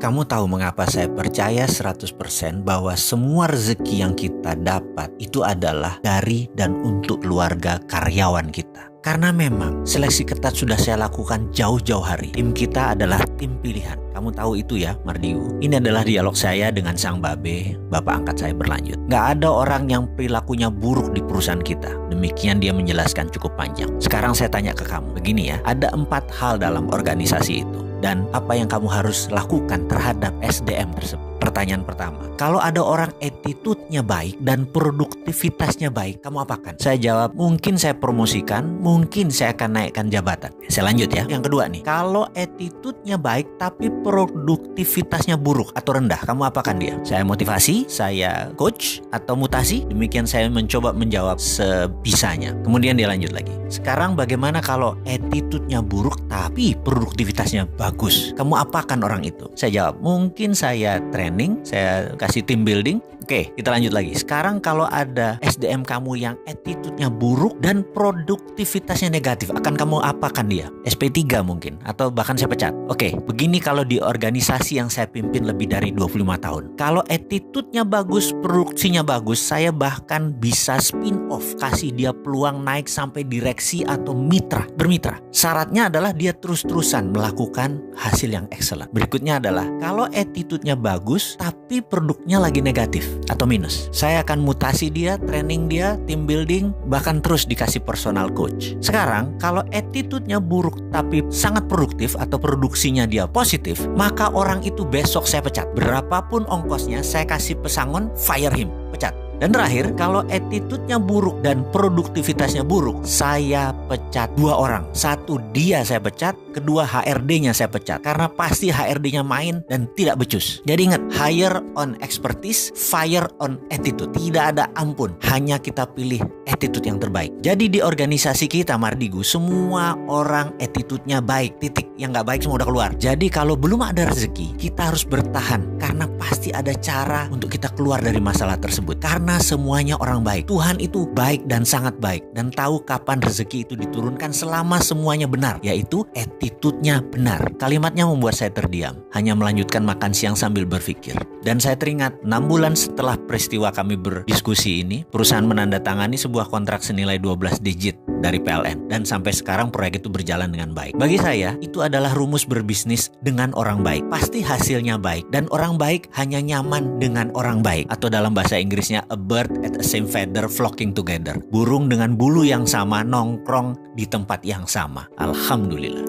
Kamu tahu mengapa saya percaya 100% bahwa semua rezeki yang kita dapat itu adalah dari dan untuk keluarga karyawan kita. Karena memang seleksi ketat sudah saya lakukan jauh-jauh hari. Tim kita adalah tim pilihan. Kamu tahu itu ya, Mardigu. Ini adalah dialog saya dengan sang babe, bapak angkat saya berlanjut. Gak ada orang yang perilakunya buruk di perusahaan kita. Demikian dia menjelaskan cukup panjang. Sekarang saya tanya ke kamu. Begini ya, ada 4 hal dalam organisasi itu. Dan apa yang kamu harus lakukan terhadap SDM tersebut. Pertanyaan pertama, kalau ada orang attitude-nya baik dan produktivitasnya baik, kamu apakan? Saya jawab, mungkin saya promosikan, mungkin saya akan naikkan jabatan. Saya lanjut ya. Yang kedua nih, kalau attitude-nya baik tapi produktivitasnya buruk atau rendah, kamu apakan dia? Saya motivasi, saya coach, atau mutasi? Demikian saya mencoba menjawab sebisanya. Kemudian dia lanjut lagi. Sekarang bagaimana kalau attitude-nya buruk tapi produktivitasnya bagus? Kamu apakan orang itu? Saya jawab, mungkin saya training, saya kasih team building. Oke, kita lanjut lagi. Sekarang kalau ada SDM kamu yang attitude-nya buruk dan produktivitasnya negatif, akan kamu apakan dia? SP3 mungkin, atau bahkan saya pecat. Oke, begini kalau di organisasi yang saya pimpin lebih dari 25 tahun. Kalau attitude-nya bagus, produksinya bagus, saya bahkan bisa spin off, kasih dia peluang naik sampai direksi atau bermitra. Syaratnya adalah dia terus-terusan melakukan hasil yang excellent. Berikutnya adalah kalau attitude-nya bagus tapi produknya lagi negatif atau minus, saya akan mutasi dia, training dia, team building, bahkan terus dikasih personal coach. Sekarang kalau attitude-nya buruk tapi sangat produktif atau produksinya dia positif, maka orang itu besok saya pecat. Berapapun ongkosnya, saya kasih pesangon, fire him, pecat. Dan terakhir, kalau attitude-nya buruk dan produktivitasnya buruk, saya pecat 2 orang. 1 dia saya pecat, kedua HRD-nya saya pecat. Karena pasti HRD-nya main dan tidak becus. Jadi ingat, hire on expertise, fire on attitude. Tidak ada ampun, hanya kita pilih attitude yang terbaik. Jadi di organisasi kita, Mardigu, semua orang attitude-nya baik, titik. Yang gak baik semua udah keluar. Jadi kalau belum ada rezeki, kita harus bertahan. Karena pasti ada cara untuk kita keluar dari masalah tersebut. Karena semuanya orang baik. Tuhan itu baik dan sangat baik. Dan tahu kapan rezeki itu diturunkan selama semuanya benar. Yaitu attitude-nya benar. Kalimatnya membuat saya terdiam. Hanya melanjutkan makan siang sambil berpikir. Dan saya teringat 6 bulan setelah peristiwa kami berdiskusi ini, perusahaan menandatangani sebuah kontrak senilai 12 digit dari PLN. Dan sampai sekarang proyek itu berjalan dengan baik. Bagi saya, itu adalah rumus berbisnis dengan orang baik. Pasti hasilnya baik. Dan orang baik hanya nyaman dengan orang baik. Atau dalam bahasa Inggrisnya, a bird at the same feather flocking together. Burung dengan bulu yang sama nongkrong di tempat yang sama. Alhamdulillah.